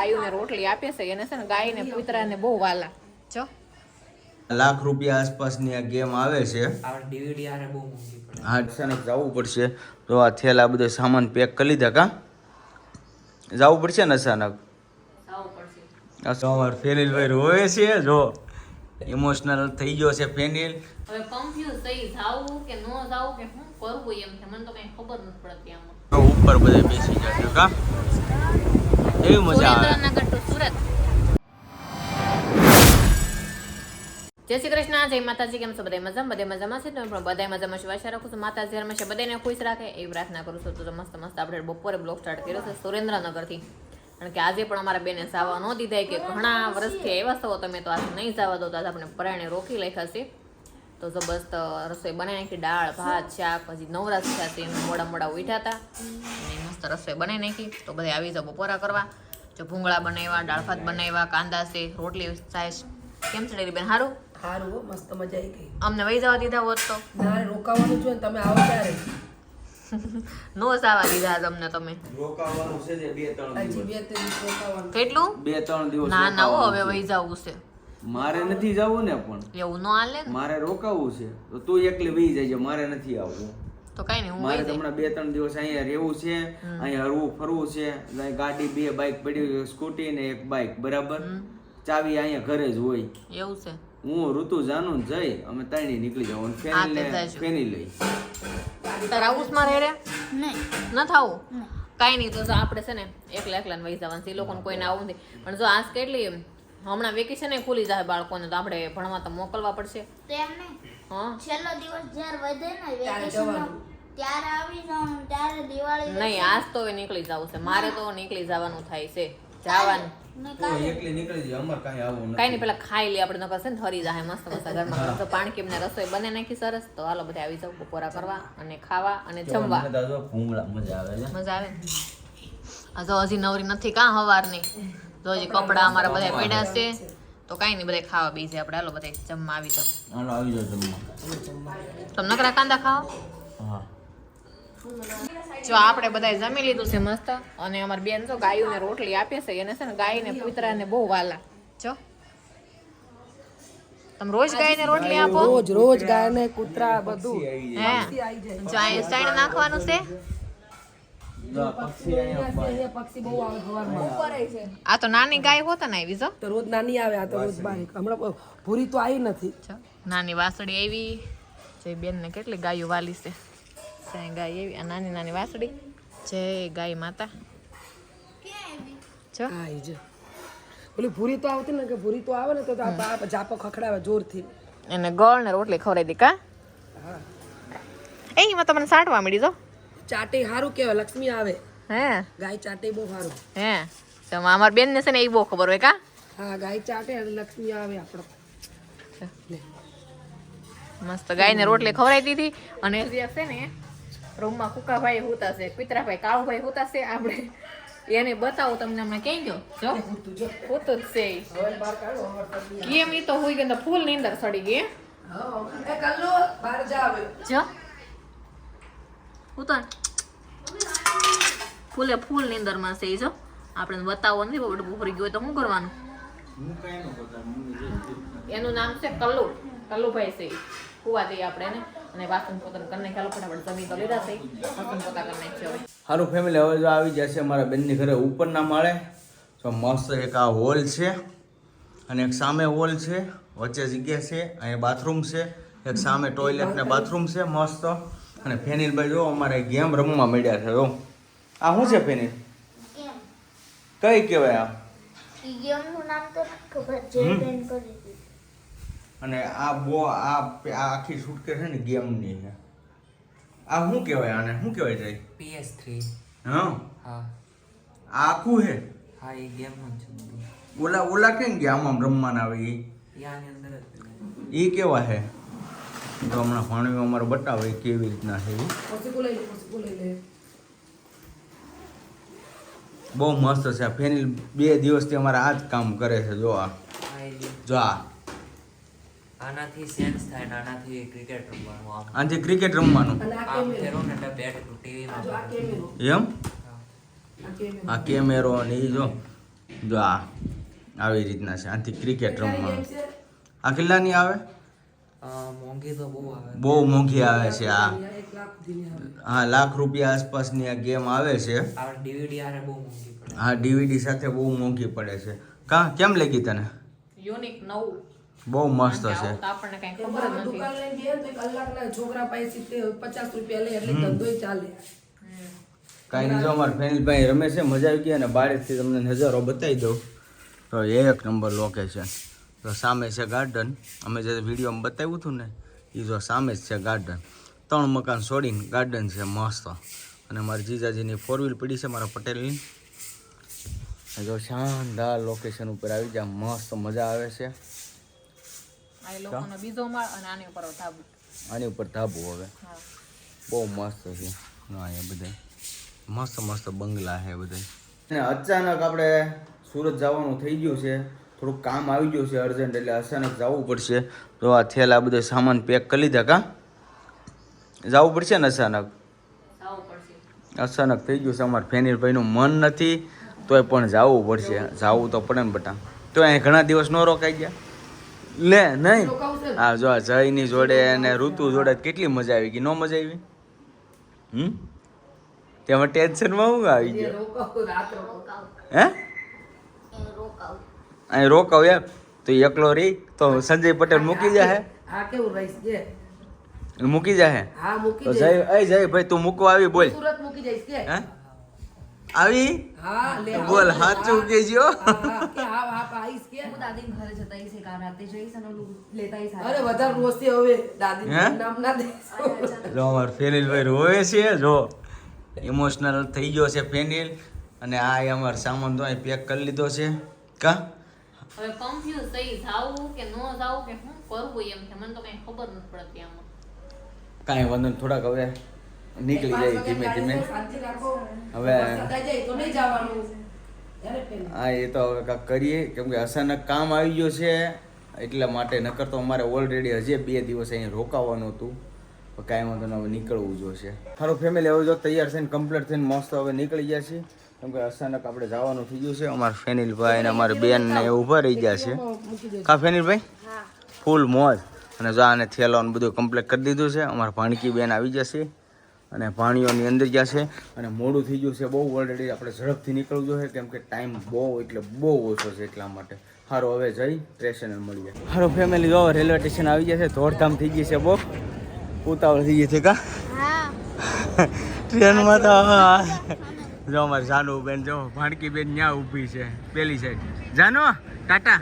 ગાયોને રોટલી આપે છે એને છે ને ગાયને કૂતરાને બહુ વાલા જો લાખ રૂપિયા આસપાસની આ ગેમ આવે છે. DVD આરે બહુ મોંઘી પડે. હા અચાનક જવું પડશે તો આ થેલા બધો સામાન પેક કરી લીધા કા જવું પડશે ને અચાનક આ સવાર ફેનિલભાઈ રોવે છે જો ઇમોશનલ થઈ ગયો છે ફેનિલ. હવે કન્ફ્યુઝ થઈ જાવું કે નો જાવું કે શું કરવું એમ છે મને તો કઈ ખબર નથી પડતી આમાં. ઉપર બધે બેસી જશે કા એવી મજા આવે. સુરેન્દ્રનગર ટુ સુરત. જય શ્રી કૃષ્ણ, જય માતાજી. કેમ છો બધા મજામાં? બધે મજામાં છે તમે પણ બધા મજામાં છે. આશા રાખું છું માતાજી હંમેશા બધાને ખુશ રાખે એવી પ્રાર્થના કરું છું. તો મસ્ત મસ્ત આપણે બપોરે બ્લોગ સ્ટાર્ટ કર્યો છે સુરેન્દ્રનગરથી, કારણ કે આજે પણ અમારા બેને જવા ન દીધા કે ઘણા વર્ષથી આવ્યા છો તમે તો આજે નહીં જવા દો તો આજે આપણે પરાણે રોકી લખ્યા છે. તો જબરદસ્ત રસોઈ બનાવી નાખી, દાળ ભાત શાક, પછી નવરાશ થયા છે એમ મોડા મોડા ઉઠ્યા હતા અને મસ્ત રસોઈ બનાવી નાખી. તો બધા આવી જાવ બપોરા કરવા. જો ભૂંગળા બનાવ્યા, દાળ ભાત બનાવ્યા, કાંદા છે, રોટલી સાઈઝ. કેમ છે ડેરી બેન? સારું સારું હો, મસ્ત મજા આવી ગઈ. અમને વહી જવા દીધા હોત તો ના રોકાવાનું છે ને તમે આવો ત્યારે નો જવા દીધા તમને તમે. રોકાવાનું છે જે 2-3 હજી 2-3 દિવસ રોકાવાનું. કેટલું? 2-3 દિવસ ના ના હો, હવે વહી જવું છે. મારે નથી જવું ને પણ એવું નો હાલે ને. મારે રોકાવું છે તો તું એકલી વહી જજે, મારે નથી આવવું. તો કઈ નહીં, હું મારે વહી જઈશ. હમણાં 2-3 દિવસ અહીંયા રહેવું છે, અહીંયા હરવું ફરવું છે. અહીં ગાડી 2 બાઇક પડી, સ્કૂટી ને 1 બાઇક બરાબર. ચાવી અહીંયા ઘરે જ હોય. એવું છે. હું ઋતુ જાનું ને જઈ અમે ત્રણેય નીકળી જાવ હા, તે ફેની જાજો. ફેની લઈ. તારા હાઉસમાં રહે નહીં ન થાવું કાંઈ નહીં. તો જો આપણે છે ને એકલા એકલા વહી જવાનું છે, એ લોકોને કોઈને આવું નથી. પણ જો આજ કેટલી હમણાં વેકેશન ખુલી જાય બાળકોને તો આપણે ભણવા તો મોકલવા પડશે. તેમ નહીં. હા છેલ્લો દિવસ જ્યારે વધે ને વેકેશનનો ત્યારે આવી જવાનું, ત્યારે દિવાળી નહીં, આજ તો હવે નીકળી જવું છે મારે. તો નીકળી જવાનું થાય છે, જવાનું. તું એકલી નીકળી જાય, અમારે કાંઈ આવું કાંઈ નહીં, પેલા ખાઈ લે આપણે, નકર છે ને ઠરી જાય મસ્ત મસ્ત ઘરમાં. તો પાણી કેમને રસોઈ બને નાખી સરસ. તો હાલો બધા આવી જાવ બપોરા કરવા અને ખાવા અને જમવા. ભૂંગળા મજા આવે છે. મજા આવે ને. આ જો હજી નવરી નથી કાં હવારની. તો હજી કપડા અમારા બધા પડ્યા છે. તો કાંઈ નહીં, બધા ખાવા બીજે આપણે. હાલો બધા જમવા આવી જાવ. હાલો આવી જાવ જમવા. તમે નકરા કાંદા ખાઓ. હા જો આપણે બધા જમી લીધું છે મસ્ત. અને અમારી બેન જો ગાયોને રોટલી આપે છે એને છે ને ગાયને કૂતરાને બહુ વાલા. જો તમે રોજ ગાયને રોટલી આપો? રોજ રોજ ગાય ને કૂતરા બધું હે પક્ષી આવી જાય. જો આ સાઈડ નાખવાનું છે. પક્ષી અહીંયા પક્ષી બહુ આવે સવારમાં. આ તો નાની ગાય હોતા ને આવી જો. તો રોજ નાની આવે, આ તો રોજ બાર. હમણાં ભૂરી તો આવી નથી. જો નાની વાસળી આવી. જય બેન ને કેટલી ગાયો વાલી છે. ગાય એવી આ નાની નાની વાસળી. જય ગાય માતા. જો આવી છે. ઓલી ભૂરી તો આવતી ને કે ભૂરી તો આવે ને તો આ જાપો ખખડાવે જોરથી. એને ગળ ને રોટલી ખવડાવી દી કા. હા એમાં તમને સાંટવા મળી જો. ચાટે સારું કહેવાય, લક્ષ્મી આવે. હે ગાય ચાટે બહુ સારું. હે તો અમારી બેન ને છે ને એ બહુ ખબર હોય કા. હા ગાય ચાટે અને લક્ષ્મી આવે આપણો. મસ્ત ગાયને રોટલી ખવડાવી દીધી. અને જે છે ને રૂમમાં કુકાભાઈ હોતા છે, પિતરાભાઈ કાળુભાઈ હોતા છે. આપણે એને બતાવું તમને હમણાં ક્યાં ગયો. જો હોતું જ છે કેમ. ઈ તો હોઈ ગયો ફૂલ ની અંદર સડી ગઈ. એ કલ્લો બહાર જા હવે. જો ઉતર ફૂલે ફૂલ ની અંદર માં છે. જો આપણે બતાવો નથી ભરી ગયો તો શું કરવાનું. એનું નામ છે કલ્લુ. કલ્લુભાઈ છે. કુવા દઈએ આપણે એને. અને વાસણ પોતન કરીને ચાલો ફટાફટ જમી તો લીધા છે. વાસણ પોતા કરી નાખીએ હવે. સારું ફેમિલી, હવે જો આવી જશે મારા બેનની ઘરે ઉપરના માળે. તો મસ્ત એક આ હોલ છે અને એક સામે હોલ છે, વચ્ચે જગ્યા છે, અહીંયા બાથરૂમ છે, એક સામે ટોયલેટ ને બાથરૂમ છે મસ્ત. અને ફેનિલભાઈ જો અમારે ગેમ રમવા મળ્યા છે. જો આ શું છે ફેનિલ? કેમ કઈ કહેવાય આ? ઈ ગેમનું નામ તો નથી ખબર, જે બેન કરી હતી. અને આ આખી છૂટકે છે ને ગેમની છે. આ શું કહેવાય? આને શું કહેવાય જાય? PS3. હા હા આ આખું છે. હા, એ ગેમનું જ છે બધું. ઓલા કેમ ગયા આમ રમવાના આવે એ? યાની અંદર જ એ કેવા છે? તો હમણાં પાણી અમારે બતાવે કેવી રીતના છે. પસીકો લઈ લે, પસીકો લઈ લે. બહુ મસ્ત છે. આ ફેનિલ 2 દિવસથી અમારે આ જ કામ કરે છે. જો આ જો આનાથી સેન્સ થાય ને આનાથી ક્રિકેટ રમવાનું. આમ આથી ક્રિકેટ રમવાનું અને આ આમ કેમેરો. ફેરો ને એટલે બેટ ટીવીમાં. આ કેમેરો. એમ. આ કેમેરો. આ કેમેરો અને એ જો જો આવી રીતના છે આથી ક્રિકેટ રમવા ગેમ છે આ કેટલાની આવે મોંઘી તો બહુ આવે. બહુ મોંઘી આવે છે આ 1 લાખ સુધીની આવે. હા લાખ રૂપિયા આસપાસની આ ગેમ આવે છે આ DVD આરે બહુ મોંઘી પડે. હા ડીવીડી સાથે બહુ મોંઘી પડે છે કેમ લાગી તને યુનિક નવું બહુ મસ્ત કારણ કે છે આવું તો આપણને કઈ તો ખબર જ નથી. દુકાન લઈને જઈએ તો 1 કલાકના છોકરા પાસે 50 રૂપિયા લે એટલે ધંધોય ચાલે. કાંઈ નહીં જો અમારા ફેનિલભાઈ રમે છે મજા આવી ગઈ અને બહારથી તમને નજારો બતાવી દઉં તો એક નંબર લોકેશન તો સામે છે ગાર્ડન અમે જે વિડીયોમાં બતાવ્યું હતું ને એ જો સામે જ છે ગાર્ડન 3 મકાન છોડીને ગાર્ડન છે મસ્ત અને મારી જીજાજીની 4 વ્હીલ પડી છે મારા પટેલની જો શાનદાર લોકેશન ઉપર આવી જાય મસ્ત મજા આવે છે આ એ લોકોનો બીજો માળ અને આની ઉપર ધાબુ. આની ઉપર ધાબુ હવે હા. બહુ મસ્ત છે હા એ બધા મસ્ત મસ્ત બંગલા છે બધા અને અચાનક આપણે સુરત જવાનું થઈ ગયું છે થોડુંક કામ આવી ગયું છે અર્જન્ટ એટલે અચાનક જવું પડશે તો આ થેલા બધો સામાન પેક કરી લીધા કા જવું પડશે ને અચાનક જાવું પડશે. અચાનક થઈ ગયું છે અમારા ફેનિલભાઈનું મન નથી તોય પણ જવું પડશે જવું તો પડે ને બટા તો અહીં ઘણા દિવસ ન રોકાઈ ગયા લે નહીં હા જો આ જયની જોડે અને ઋતુ જોડે કેટલી મજા આવી ગઈ ન મજા આવી તેમાં ટેન્શનમાં હું આવી ગયો રોકાવ રાત રોકાવ. હે એ રોકાવું. અહીં રોકાવ એમ તો એકલો રહી તો સંજય પટેલ મૂકી જાહે આ કેવું રહીશ કે મૂકી જાહે હા મૂકી તો દે. જય ભાઈ તું મૂકવા આવી બોલ સુરત મૂકી જઈશ કે હે આવી હા લે આવો. બોલ સાચું કેજો હા, હા, કે હા આવીશ કે હું દાદી ઘરે જતા હશે કાર રાતે જઈશ અને ઓલું લેતા હશે. અરે વધારે રોસ્તી હવે દાદી હે? નામ ના દેશો. જો અમાર ફેનિલભાઈ રોવે છે જો ઇમોશનલ થઈ ગયો છે ફેનિલ અને આ અમાર સામાન તો અહીં પેક કરી લીધો છે કા હવે કન્ફ્યુઝ થઈ જાવું કે ન જાવું કે શું કરવું એમ છે મને તો કઈ ખબર નથી પડતી આમાં. કાંઈ વાંધો નહીં થોડાક હવે નીકળી જાય ધીમે ધીમે શાંતિ રાખો હવે સદાય જાય તો નહીં જવાનું ત્યારે પેન હા એ તો હવે કાંઈક કરીએ કેમ કે અચાનક કામ આવી ગયો છે એટલા માટે નકર તો અમારે ઓલરેડી હજી 2 દિવસ અહીં રોકાવાનું હતું પણ કાંઈ વાંધો નહીં હવે નીકળવું જોશે સારું ફેમિલી હવે જો તૈયાર થઈને કમ્પ્લીટ થઈને મસ્ત હવે નીકળી ગયા છીએ કેમ કે અચાનક આપણે જવાનું થઈ ગયું છે અમારા ફેનિલભાઈ અને અમારી બેન ને ઊભા રહી ગયા છે કા ફેનિલભાઈ ફૂલ મોજ અને જો આને થેલાનું બધું કમ્પ્લીટ કરી દીધું છે અમારા ભાણકી બેન આવી જશે અને ભાણીઓની અંદર ગયા છે અને મોડું થઈ ગયું છે બહુ ઓલરેડી આપણે ઝડપથી નીકળવું જોઈએ કેમ કે ટાઈમ બહુ એટલે બહુ ઓછો છે એટલા માટે સારું હવે જઈ સ્ટેશને મળીએ સારું ફેમિલી જો રેલવે સ્ટેશન આવી ગયા છે દોડધામ થઈ ગઈ છે બહુ ઉતાવળ થઈ ગઈ છે કા હા. ટ્રેનમાં તો જો અમારી જાનુ બેન જો ભાણકી બેન ત્યાં ઊભી છે પેલી સાઈડ જાનો ટાટા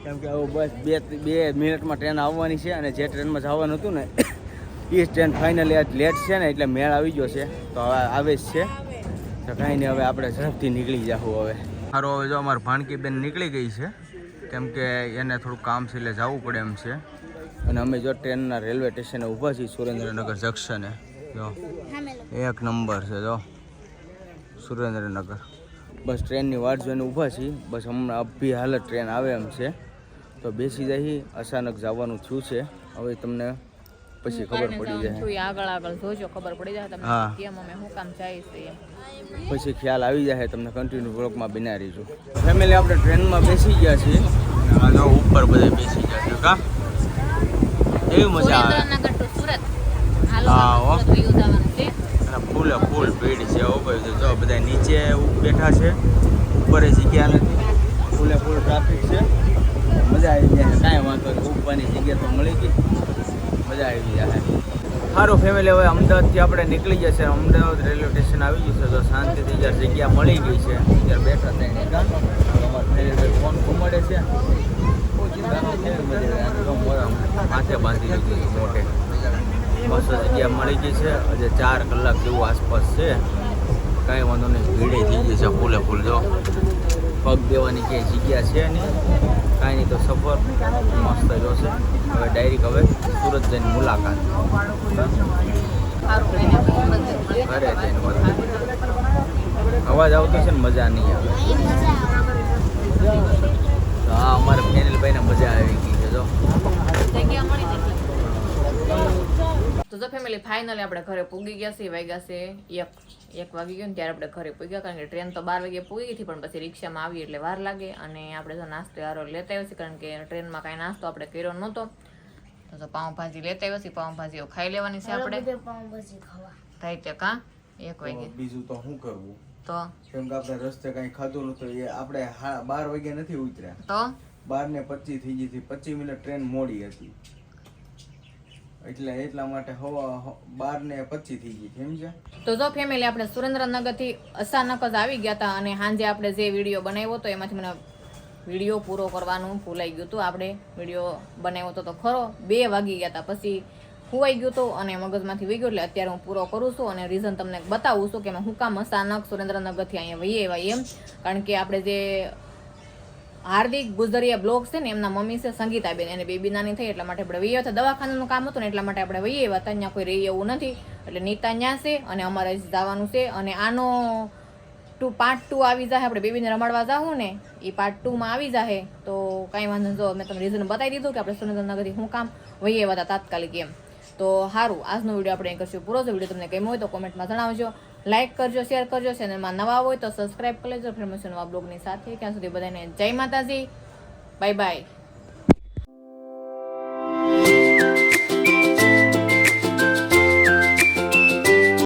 કેમ કે હવે બસ બે મિનિટમાં ટ્રેન આવવાની છે અને જે ટ્રેનમાં જવાનું હતું ને એ ટ્રેન ફાઇનલી આજ લેટ છે ને એટલે મેળ આવી ગયો છે તો હવે આવે જ છે તો કાંઈ નહીં હવે આપણે ઝડપથી નીકળી જાઉં હવે સારું હવે જો અમારી ભાણકી બેન નીકળી ગઈ છે કેમ કે એને થોડું કામ છે એટલે જવું પડે એમ છે અને અમે જો ટ્રેનના રેલવે સ્ટેશને ઊભા છીએ સુરેન્દ્રનગર જંકશને જો એક નંબર છે જો સુરેન્દ્રનગર બસ ટ્રેનની વાટ જોઈને ઊભા છીએ બસ હમણાં અભી હાલત ટ્રેન આવે એમ છે તો બેસી જઈએ અચાનક જવાનું થયું છે હવે તમને પછી ખબર પડી જાય આગળ જોજો ખબર પડી જાય તમને હા. કેમ અમે શું કામ જાય છે એમ. પછી ખ્યાલ આવી જાય તમને કન્ટિન્યુ બ્લોગમાં બિના રહીશું ફેમિલી આપણે ટ્રેનમાં બેસી ગયા છીએ અને આ ઉપર બધે બેસી ગયા છે કા એવી મજા આવે સુરેન્દ્રનગર to સુરત હાલો હા, હો. આપણે સુરત વયું જવાનું છે. અને ફૂલે ફૂલ ભીડ છે ઉપર જો બધા નીચે બેઠા છે ઉપર જગ્યા નથી ફૂલે ફૂલ ટ્રાફિક છે મજા આવી જાય કાંઈ વાંધો નહીં ઉપરની જગ્યા તો મળી ગઈ મજા આવી જાય સારું ફેમિલી હવે અમદાવાદથી આપણે નીકળી ગયા છે અમદાવાદ રેલવે સ્ટેશન આવી ગયું છે તો શાંતિથી જ્યારે જગ્યા મળી ગઈ છે ત્યારે બેઠા થઈને ફોન ઘુમાડે છે માથે બાંધી લીધું છે મોટે મસ્ત જગ્યા મળી ગઈ છે હજે 4 કલાક જેવું આસપાસ છે કાંઈ વાંધો નહીં ભીડે થઈ ગઈ છે ફૂલે ફૂલ જો પગ દેવાની ક્યાંય જગ્યા છે નહીં કાંઈ નહીં તો સફર મસ્ત જોશે હવે ડાયરેક્ટ હવે સુરત જઈને મુલાકાત સારું લઈને આપણે સુરત જઈને મળીએ. ઘરે જઈને મળીએ. અવાજ આવતો છે ને મજા નહીં આવે અહીં મજા આવે. તો હા અમારે ફેનિલભાઈને મજા આવી ગઈ છે જો જગ્યા મળી નથી. તો જો ફેમિલી ફાઇનલી આપણે ઘરે પૂગી ગયા છે. વાગ્યા છે 1 વાગી ગયો ને ત્યારે આપણે ઘરે પૂગ્યા, કારણ કે ટ્રેન તો 12 વાગે પૂગી હતી, પણ પછી રિક્ષામાં આવી એટલે વાર લાગે. અને આપણે જો નાસ્તો યારો લેતા આવ્યો છે, કારણ કે ટ્રેનમાં કાંઈ નાસ્તો આપણે કર્યો નહોતો. તો પાઉંભાજી લેતા આવ્યો છે, પાઉંભાજીઓ ખાઈ લેવાની છે આપણે પાઉંભાજી ખાવા થાય તે કા 1 વાગે. બીજું તો શું કરવું, તો કેમ કે આપણે રસ્તે કઈ ખાધું નતું. એ આપણે 12 વાગે નથી ઉતર્યા, તો 12:25 થઈ ગઈ હતી. 25 મિનિટ ટ્રેન મોડી હતી, એટલા માટે 12:25 થઈ ગઈ, સમજ્યા? તો જો ફેમિલી આપણે સુરેન્દ્રનગરથી અચાનક જ આવી ગયા હતા, અને સાંજે આપણે જે વિડીયો બનાવ્યો હતો એમાંથી મને વિડીયો પૂરો કરવાનું ભૂલાઈ ગયું હતું. આપણે વિડીયો બનાવ્યો હતો તો ખરો 2 વાગી ગયા હતા, પછી ખોવાઈ ગયું હતું અને મગજમાંથી વહી ગયું. એટલે અત્યારે હું પૂરો કરું છું અને રીઝન તમને બતાવું છું કે હું કામ અચાનક સુરેન્દ્રનગરથી અહીંયા વહી આવ્યા એમ. કારણ કે આપણે જે હાર્દિક ગુજરિયા બ્લોગ છે ને, એમના મમ્મી છે સંગીતાબેન, એને બેબી નાની થઈ એટલા માટે આપણે વહી આવ્યા. દવાખાનાનું કામ હતું ને એટલા માટે આપણે વહી આવ્યા. ત્યાં કોઈ રહી એવું નથી, એટલે નીતા ત્યાં છે અને અમારે જવાનું છે. અને આનો પાર્ટ 2 આવી જાય, આપણે બેબીને રમાડવા જાવું ને એ પાર્ટ 2 માં આવી જાય. તો કાંઈ વાંધો જો મેં તમને રીઝન બતાવી દીધું કે આપણે સુરેન્દ્રનગરથી હું કામ વહી આવ્યા હતા તાત્કાલિક એમ. તો સારું, આજનો વિડીયો આપણે કરશું પૂરો. જો વિડીયો તમને ગમ્યો હોય તો કોમેન્ટમાં જણાવજો, લાઇક કરજો, શેર કરજો. ચેનલમાં નવા હોય તો સબસ્ક્રાઇબ કરી લેજો. ફેર મળીશું નવા બ્લોગની સાથે. ત્યાં સુધી બધાને જય માતાજી, બાય બાય.